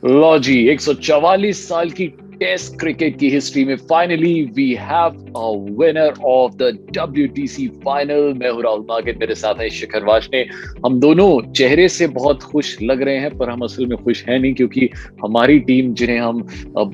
लो जी, 144 साल की test cricket की हिस्ट्री में finally we have a winner of the WTC final. मैं हूं राहुल मार्केट, मेरे साथ है शिखर वाशने। हम दोनों चेहरे से बहुत खुश लग रहे हैं, पर हम असल में खुश हैं नहीं, क्योंकि हमारी टीम जिन्हें हम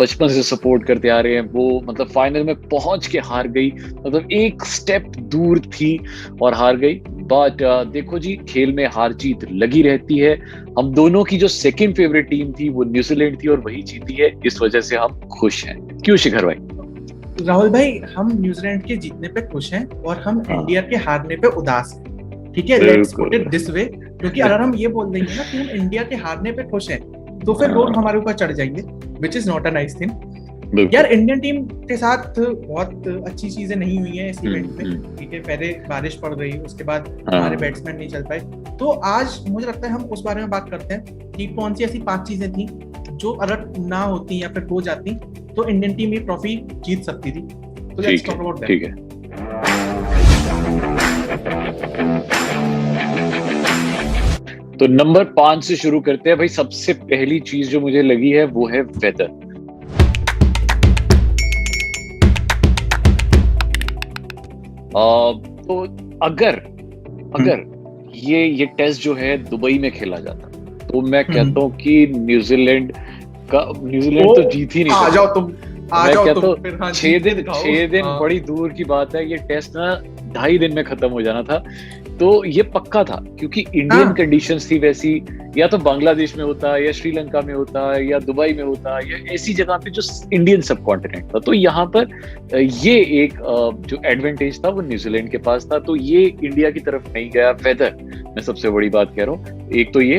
बचपन से सपोर्ट करते आ रहे हैं, वो मतलब फाइनल में पहुंच के हार गई। मतलब एक स्टेप दूर थी और हार गई। बट देखो जी, खेल में हार जीत लगी रहती है। हम दोनों की जो सेकंड फेवरेट टीम थी वो न्यूजीलैंड थी और वही जीती है। इस वजह से हम खुश हैं। क्यों शिखर भाई? राहुल भाई, हम न्यूजीलैंड के जीतने पे खुश हैं और हम हाँ, इंडिया के हारने पे उदास हैं। ठीक है, लेट्स पुट बिल्कुल। It this way. क्योंकि अगर हम ये बोल देंगे ना कि हम इंडिया के हारने पे खुश हैं, तो फिर लोग हाँ, हमारे ऊपर चढ़ जाएंगे, which is not a nice thing. यार, बिल्कुल। इंडियन टीम के साथ बहुत अच्छी चीजें नहीं हुई हैं इस इवेंट में। हम्म। ठीक है, पहले बारिश पड़ रही, उसके बाद हमारे हाँ, बैट्समैन नहीं चल पाए। तो आज मुझे लगता है हम उस बारे में बात करते हैं कि कौन सी ऐसी 5 चीजें थी जो अगर ना होती या फिर हो जाती तो इंडियन टीम ये ट्रॉफी जीत सकती थी। तो लेट्स ठीक टॉक है, अबाउट ठीक दैट। है। तो नंबर 5 से शुरू करते हैं भाई। सबसे पहली चीज जो मुझे लगी है वो है वेदर। तो अगर अगर ये टेस्ट जो है दुबई में खेला जाता, तो मैं कहता हूँ कि ओ, न्यूजीलैंड तो जीत ही नहीं आ सकती। जाओ तुम, आ मैं जाओ कहता तुम हूँ फिर, हाँ छह जीत के दिन दिखाओ। 6 दिन हाँ। बड़ी दूर की बात है। ये टेस्ट ना 2.5 दिन में खत्म हो जाना था। तो ये पक्का था, क्योंकि इंडियन हाँ। कंडीशंस थी वैसी। या तो बांग्लादेश में होता, या श्रीलंका में होता, या दुबई में होता, या ऐसी जगह पे जो इंडियन सब कॉन्टिनेंट था। तो यहाँ पर ये एक जो एडवांटेज था वो न्यूजीलैंड के पास था। तो ये इंडिया की तरफ नहीं गया। वेदर, मैं सबसे बड़ी बात कह रहा हूँ। एक तो ये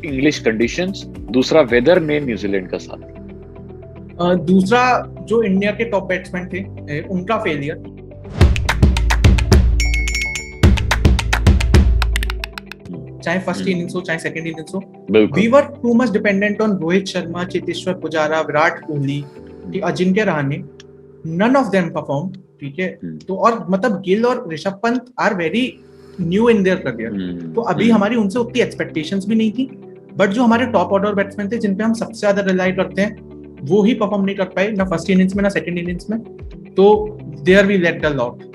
इंग्लिश कंडीशंस, दूसरा वेदर ने न्यूजीलैंड का साथ दिया। दूसरा, जो इंडिया के टॉप बैट्समैन थे, उनका फेलियर। चाहे फर्स्ट हम्म, इनिंग्स हो चाहे सेकंड इनिंग्स हो, वी बिल्कुल। Were too much dependent on Rohit Sharma, Cheteshwar Pujara, Virat Kohli, Ajinkya Rahane. None of them perform. ठीक है। हम्म, तो और मतलब गिल और Rishabh Pant are very new in their career. तो अभी हम्म। हमारी उनसे उतनी एक्सपेक्टेशंस भी नहीं थी। बट जो हमारे टॉप ऑर्डर बैट्समैन थे, जिन पे हम सबसे ज्यादा रिलाई करते हैं, वो ही परफॉर्म नहीं कर पाए, ना फर्स्ट इनिंग्स में ना सेकंड इनिंग्स में। तो there we let the lot.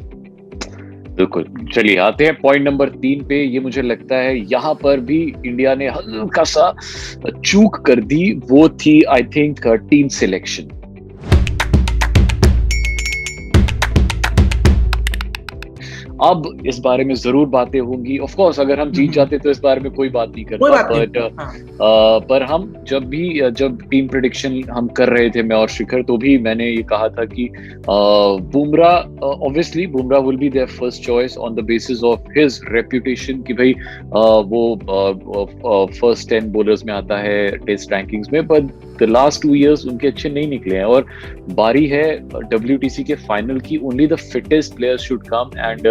बिल्कुल। चलिए आते हैं पॉइंट नंबर 3 पे। ये मुझे लगता है यहाँ पर भी इंडिया ने हल्का सा चूक कर दी। वो थी आई थिंक टीम सिलेक्शन। अब इस बारे में जरूर बातें होंगी। ऑफ कोर्स अगर हम जीत जाते तो इस बारे में कोई बात नहीं कोई करता। बात नहीं बट होती। हाँ। पर हम जब टीम प्रिडिक्शन हम कर रहे थे, मैं और शिखर, तो भी मैंने ये कहा था कि Bumrah, obviously Bumrah will be their first choice on the basis of his reputation, कि भाई वो फर्स्ट 10 बॉलर्स में आता है टेस्ट रैंकिंग्स में। बट द लास्ट 2 इयर्स उनके अच्छे नहीं निकले हैं। और बारी है WTC के फाइनल की। Only the fittest players should come. And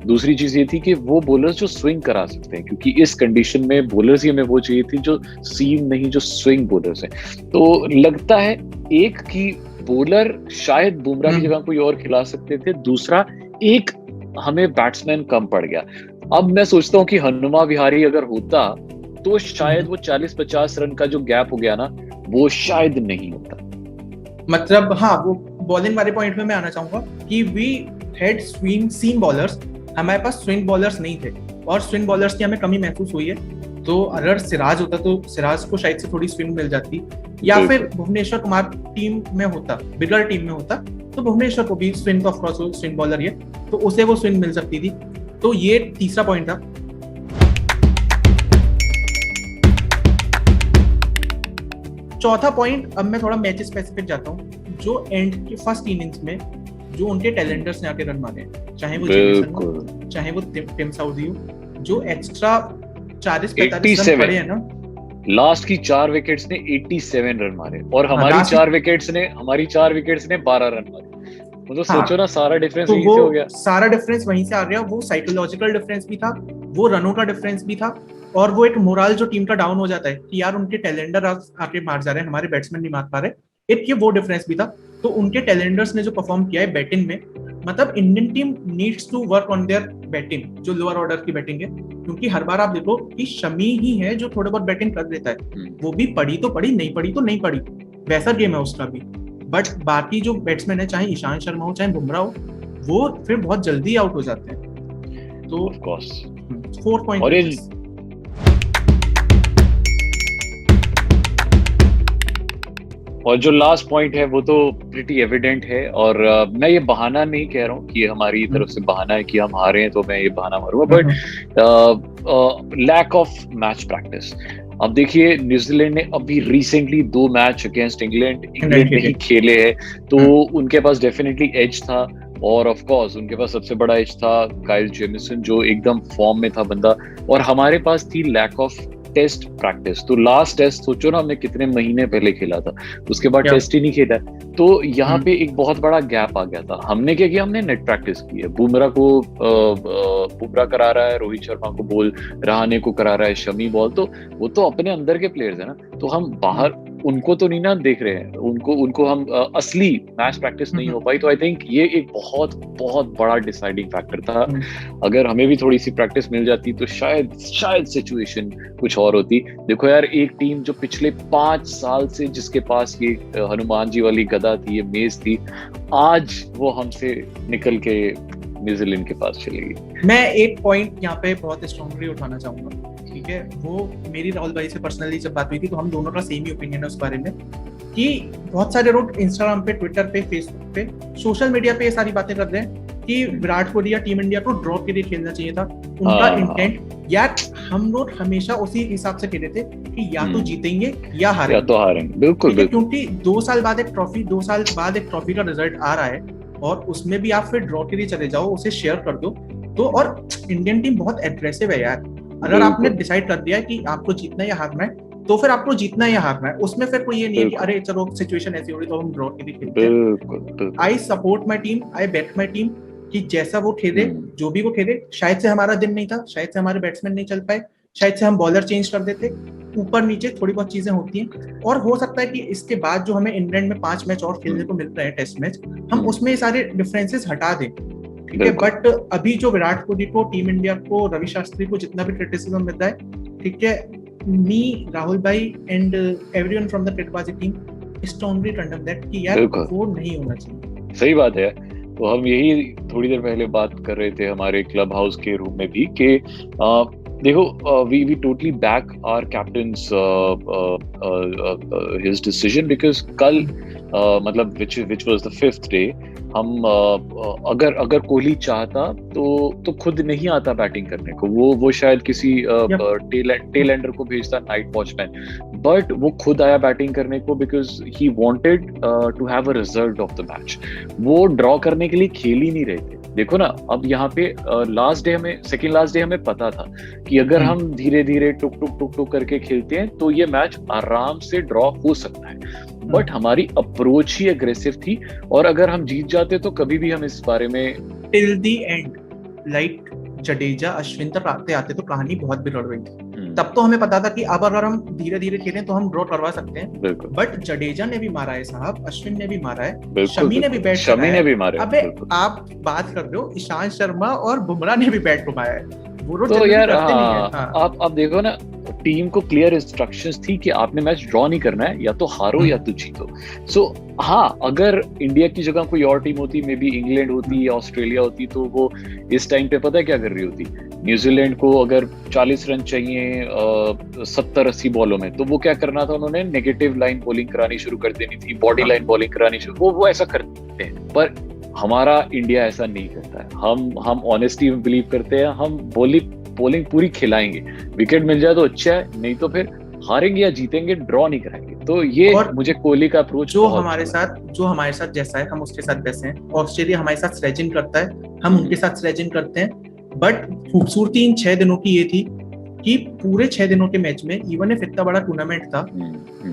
दूसरी चीज ये थी कि वो बॉलर्स जो स्विंग करा सकते हैं, क्योंकि इस कंडीशन में बॉलर्स ही हमें वो चाहिए थी जो सीम नहीं, जो स्विंग बॉलर्स हैं। तो लगता है एक की बॉलर शायद बुमराह की जगह कोई और खिला सकते थे। दूसरा, एक हमें बैट्समैन कम पड़ गया। अब मैं सोचता हूँ कि हनुमा विहारी अगर होता तो शायद वो 40-50 रन का जो गैप हो गया ना, वो शायद नहीं होता। मतलब हाँ, वो बॉलिंग वाले पॉइंट में मैं आना चाहूंगा कि we had swing seam bowlers. हमारे पास स्विंग बॉलर्स नहीं थे, और स्विंग बॉलर्स की हमें कमी महसूस हुई है। तो अगर सिराज होता तो सिराज को शायद से थोड़ी स्विंग मिल जाती, या फिर बिल्कुल। भुवनेश्वर कुमार टीम में होता, बिगर टीम में होता, तो भुवनेश्वर को भी स्विंग, ऑफ कोर्स वो स्विंग बॉलर ही है, तो उसे वो स्विंग मिल सकती थी। तो ये तीसरा पॉइंट था। चौथा पॉइंट, अब मैं थोड़ा मैच स्पेसिफिक जाता हूँ। जो एंड के फर्स्ट इनिंग्स में जो उनके टैलेंटर्स ने आके रन मारे हैं, चाहे वो जेमिसन बिल्कुल। हो चाहे वो टिम साउदी हो, जो एक्स्ट्रा 40-45 रन 87, पड़े हैं ना। लास्ट की 4 विकेट्स ने 87 रन मारे, और हाँ, हमारी लास्ट की। 4 विकेट्स ने 12 रन मारे। मतलब सोचो हाँ, ना, सारा डिफरेंस तो यहीं वो से हो गया। सारा डिफरेंस वहीं से आ गया। वो साइकोलॉजिकल डिफरेंस भी था, वो रनों का डिफरेंस भी था, और वो एक मोरल जो टीम का डाउन हो जाता है कि यार उनके टैलेंडर आके मार जा रहे हैं, हमारे बैट्समैन नहीं मार पा रहे, एक ये वो डिफरेंस भी था। तो उनके टैलेंडर्स ने जो परफॉर्म किया है बैटिंग में, मतलब Indian team needs to work on their batting, जो लोअर ऑर्डर की बैटिंग है, क्योंकि हर बार आप देखो कि शमी ही है जो थोड़ा बहुत बैटिंग कर देता है, वो भी पड़ी तो पड़ी, नहीं पड़ी तो नहीं पड़ी, वैसा गेम है उसका भी। बट बाकी जो बैट्समैन है, चाहे ईशांत शर्मा हो चाहे बुमराह हो, वो फिर बहुत जल्दी आउट हो जाते हैं। तो ऑफ कोर्स 4 पॉइंट। और ये और जो लास्ट पॉइंट है वो तो प्रिटी एविडेंट है, और मैं ये बहाना नहीं कह रहा हूँ कि हमारी तरफ से बहाना है कि हम हारे हैं तो मैं ये बहाना मारूंगा, but lack of match practice. अब देखिए न्यूजीलैंड ने अभी रिसेंटली 2 मैच अगेंस्ट इंग्लैंड में ही खेले हैं, तो उनके पास डेफिनेटली एज था, और ऑफ कोर्स उनके पास सबसे बड़ा एज था काइल जेमिसन जो एकदम फॉर्म में था बंदा, और हमारे पास थी लैक ऑफ टेस्ट प्रैक्टिस। तो लास्ट टेस्ट सोचो ना, हमने कितने महीने पहले खेला था, उसके बाद टेस्ट ही नहीं खेला, तो यहाँ पे एक बहुत बड़ा गैप आ गया था। हमने क्या किया, हमने नेट प्रैक्टिस की है, बुमराह करा रहा है, रोहित शर्मा को बॉल, रहाणे को करा रहा है शमी बॉल, तो वो तो अपने अंदर के प्लेयर्स है ना, तो हम बाहर उनको तो नहीं ना देख रहे हैं, उनको हम असली मैच प्रैक्टिस नहीं हो पाई। तो आई थिंक ये एक बहुत बहुत बड़ा डिसाइडिंग फैक्टर था। अगर हमें भी थोड़ी सी प्रैक्टिस मिल जाती तो शायद सिचुएशन कुछ और होती। देखो यार, एक टीम जो पिछले 5 साल से जिसके पास ये हनुमान जी वाली गदा थी, ये मेज थी, आज वो हमसे निकल के न्यूजीलैंड के पास चलेगी। मैं एक पॉइंट यहाँ पे बहुत स्ट्रांगली उठाना चाहूंगा, ठीक है, वो मेरी राहुल भाई से पर्सनली जब बात हुई थी तो हम दोनों का सेम ही ओपिनियन है उस बारे में, कि बहुत सारे लोग इंस्टाग्राम पे, ट्विटर पे, फेसबुक पे, सोशल मीडिया पे ये सारी बातें कर रहे हैं कि विराट कोहली या टीम इंडिया को ड्रॉ के लिए खेलना चाहिए था। उनका इंटेंट, यार हम लोग हमेशा उसी हिसाब से खेले थे कि या तो जीतेंगे या हारेंगे, बिल्कुल, क्योंकि 2 साल बाद एक ट्रॉफी का रिजल्ट आ रहा है, और उसमें भी आप फिर ड्रॉ के लिए चले जाओ, उसे शेयर कर दो तो। और इंडियन टीम बहुत एग्रेसिव है यार, अगर आपने डिसाइड कर दिया है कि आपको जीतना या हारना है, तो फिर आपको जीतना या हारना है, उसमें फिर कोई ये नहीं है कि अरे चलो सिचुएशन ऐसी हो रही तो हम ड्रॉ के लिए खेलते हैं। I support my team, I back my team, कि जैसा वो खेले, जो भी वो खेले, शायद से हमारा दिन नहीं था, शायद से हमारे बैट्समैन नहीं चल पाए, शायद से हम बॉलर चेंज कर देते, ऊपर नीचे थोड़ी बहुत चीजें होती हैं, और हो सकता है कि इसके बाद जो हमें इंग्लैंड में 5 मैच और खेलने को मिल रहे हैं टेस्ट मैच, हम उसमें सारे डिफरेंसेस हटा दें, ठीक है। बट अभी जो विराट कोहली को, टीम इंडिया को, रवि शास्त्री को जितना भी क्रिटिसिज्म मिल रहा है, ठीक है, मी, राहुल भाई and everyone from the Cricketbaazi team strongly condemn that कि यार वो नहीं होना चाहिए। सही बात है। तो हम यही थोड़ी देर पहले बात कर रहे थे हमारे क्लब हाउस के रूम में भी कि देखो, we totally back our captains his decision, because कल मतलब which was the 5th day, हम अगर कोहली चाहता तो खुद नहीं आता बैटिंग करने को, वो शायद किसी टेल एंडर को भेजता, नाइट वॉचमैन, बट वो खुद आया बैटिंग करने को because he wanted to have a result of the match. वो ड्रॉ करने के लिए खेल ही नहीं रहे थे। देखो ना, अब यहाँ पे सेकेंड लास्ट डे हमें पता था कि अगर हम धीरे धीरे टुक करके खेलते हैं तो ये मैच आराम से ड्रॉ हो सकता है, बट हमारी अप्रोच ही एग्रेसिव थी, और अगर हम जीत जाते तो कभी भी हम इस बारे में till the end, like Jadeja Ashwin तक आते तो कहानी बहुत बिगड़ रही थी। तब तो हमें पता था कि अब अगर हम धीरे धीरे खेलें तो हम ड्रॉ करवा सकते हैं, बट जडेजा ने भी मारा है साहब, अश्विन ने भी मारा है, शमी ने भी बैट अबे आप बात कर रहे हो, ईशांत शर्मा और बुमराह ने भी बैट घुमाया है, वो तो यार आप देखो ना, टीम को क्लियर इंस्ट्रक्शंस थी कि आपने मैच ड्रॉ नहीं करना है, या तो हारो या तो जीतो। सो हाँ, अगर इंडिया की जगह कोई और टीम होती, मे बी इंग्लैंड होती या ऑस्ट्रेलिया होती, तो वो इस टाइम पे पता है क्या कर रही होती, न्यूजीलैंड को अगर 40 रन चाहिए 70-80 बॉलों में, तो वो क्या करना था, उन्होंने नेगेटिव लाइन बॉलिंग करानी शुरू कर देनी थी, बॉडी लाइन बॉलिंग करानी शुरू, वो ऐसा करते हैं। पर हमारा इंडिया ऐसा नहीं करता है, हम ऑनेस्टी में बिलीव करते हैं, हम बॉलिंग पूरी खिलाएंगे, विकेट मिल जाए तो अच्छा है, नहीं तो फिर हारेंगे या जीतेंगे, ड्रॉ नहीं कराएंगे। तो ये मुझे कोहली का अप्रोच जो हमारे साथ जैसा है, हम उसके साथ वैसे हैं। ऑस्ट्रेलिया हमारे साथ स्लेजिंग करता है, हम उनके साथ स्लेजिंग करते हैं, बट खूबसूरती इन 6 दिनों की ये थी कि पूरे 6 दिनों के मैच में, इवन इफ इतना बड़ा टूर्नामेंट था,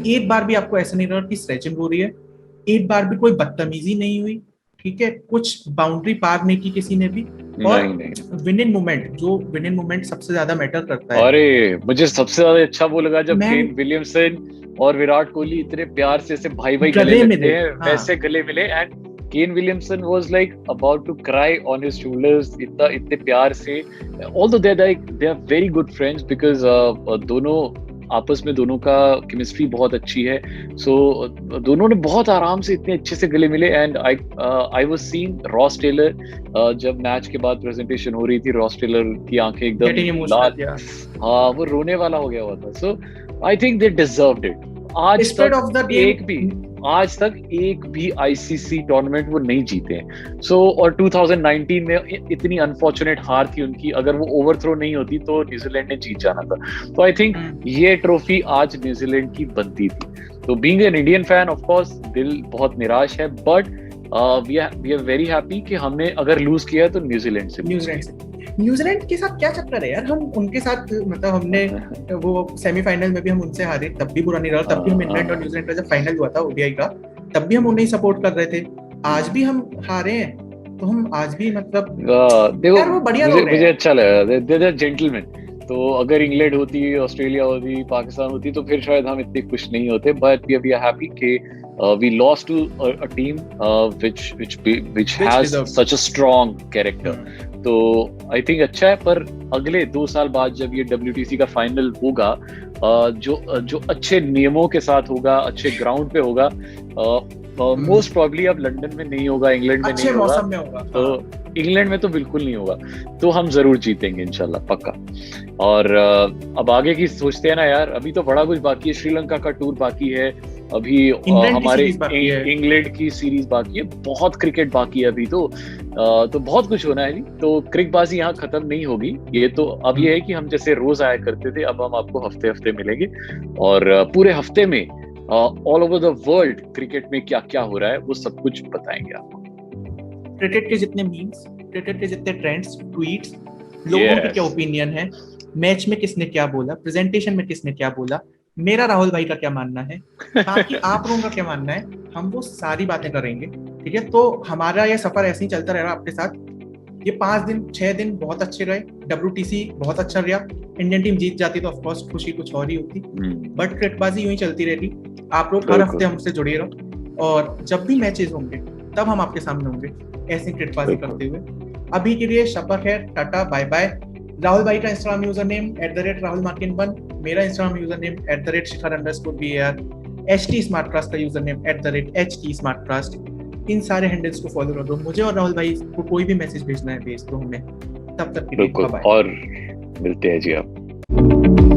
एक बार भी आपको ऐसा नहीं लगा कि स्लेजिंग हो रही है, एक बार भी कोई बदतमीजी नहीं हुई, ठीक है, कुछ बाउंड्री पार नहीं की किसी ने भी, और विनिंग मोमेंट सबसे ज्यादा मैटर करता है। अरे मुझे सबसे ज्यादा अच्छा वो लगा जब केन विलियमसन और विराट कोहली इतने प्यार से ऐसे भाई गले मिले हैं, वैसे गले मिले, and Kane Williamson was like about to cry on his shoulders, इतने प्यार से, although they are very good friends because दोनों आपस में, दोनों का केमिस्ट्री बहुत अच्छी है, सो दोनों ने बहुत आराम से इतने अच्छे से गले मिले। And I was seeing Ross Taylor, जब मैच के बाद प्रेजेंटेशन हो रही थी, रॉस टेलर की आंखें एकदम लाल, हाँ वो रोने वाला हो गया हुआ था। So I think they deserved it. आज तक एक भी आईसीसी टूर्नामेंट वो नहीं जीते हैं। सो और 2019 में इतनी अनफॉर्चुनेट हार थी उनकी, अगर वो ओवरथ्रो नहीं होती तो न्यूजीलैंड ने जीत जाना था। तो आई थिंक ये ट्रॉफी आज न्यूजीलैंड की बनती थी। तो being an Indian fan, of course दिल बहुत निराश है, but we are very happy कि हमने अगर लूज किया तो न्यूजीलैंड से। न्यूजीलैंड के साथ क्या चक्कर है यार, हम उनके साथ मतलब हमने वो सेमीफाइनल में भी हम उनसे हारे, तब भी बुरा नहीं रहा, तब भी हम इंग्लैंड और न्यूजीलैंड का जब फाइनल हुआ था ओडीआई का, तब भी हम उन्हें सपोर्ट कर रहे थे। आज भी हम हारे हैं तो हम आज भी मतलब देखो यार वो बढ़िया लोग हैं, मुझे अच्छा लगा, दे आर जेंटलमैन। तो अगर इंग्लैंड होती, ऑस्ट्रेलिया होती, पाकिस्तान होती तो फिर शायद हम इतने खुश नहीं होते, बट वी आर हैप्पी कि we lost to a team which has such a strong character. तो आई थिंक अच्छा है, पर अगले 2 साल बाद जब ये WTC का फाइनल होगा, जो अच्छे नियमों के साथ होगा, अच्छे ग्राउंड पे होगा, मोस्ट प्रोबेबली अब लंदन में नहीं होगा, इंग्लैंड में नहीं होगा, में होगा, तो इंग्लैंड में तो बिल्कुल नहीं होगा, तो हम जरूर जीतेंगे इंशाल्लाह, पक्का। और अब आगे की सोचते हैं ना यार, अभी तो बड़ा कुछ बाकी है, श्रीलंका का टूर बाकी है, अभी हमारे इंग्लैंड की सीरीज बाकी है, बहुत क्रिकेट बाकी है अभी तो बहुत कुछ होना है जी। तो क्रिकबाजी यहाँ खत्म नहीं होगी, ये तो अब ये है कि हम जैसे रोज आया करते थे, अब हम आपको हफ्ते हफ्ते मिलेंगे, और पूरे हफ्ते में all over the world cricket में क्या क्या हो रहा है वो सब कुछ बताएंगे आपको। क्रिकेट के जितने मीम्स, क्रिकेट के जितने ट्रेंड्स, ट्वीट्स, लोगों के क्या ओपिनियन है, मैच में किसने क्या बोला, प्रेजेंटेशन में किसने क्या बोला, मेरा राहुल भाई का क्या मानना है, ताकि आप लोगों का क्या मानना है, हम वो सारी बातें करेंगे, ठीक है। तो हमारा ये सफर ऐसे ही चलता रहेगा आपके साथ। ये 5 दिन 6 दिन बहुत अच्छे रहे, WTC बहुत अच्छा रहा, इंडियन टीम जीत जाती तो ऑफकोर्स खुशी कुछ और ही होती, बट क्रिकेटबाजी यूं ही चलती रहेगी। आप लोग हर हफ्ते हमसे जुड़े रहो, और जब भी मैचेस होंगे तब हम आपके सामने होंगे ऐसी क्रिकेटबाजी करते हुए। अभी के लिए शपथ है, टाटा बाय बाय। राहुल भाई का इंस्टाग्राम यूजर नेम @RahulMarkin1, मेरा Instagram user name @Shikhar_BAR, HT SmartCast का यूजर नेम @HT SmartCast। इन सारे हैंडल्स को फॉलो कर दो, मुझे और राहुल भाई को कोई भी मैसेज भेजना है भेज दो हमें। तब तक के लिए बाय बाय, और मिलते हैं जी आप।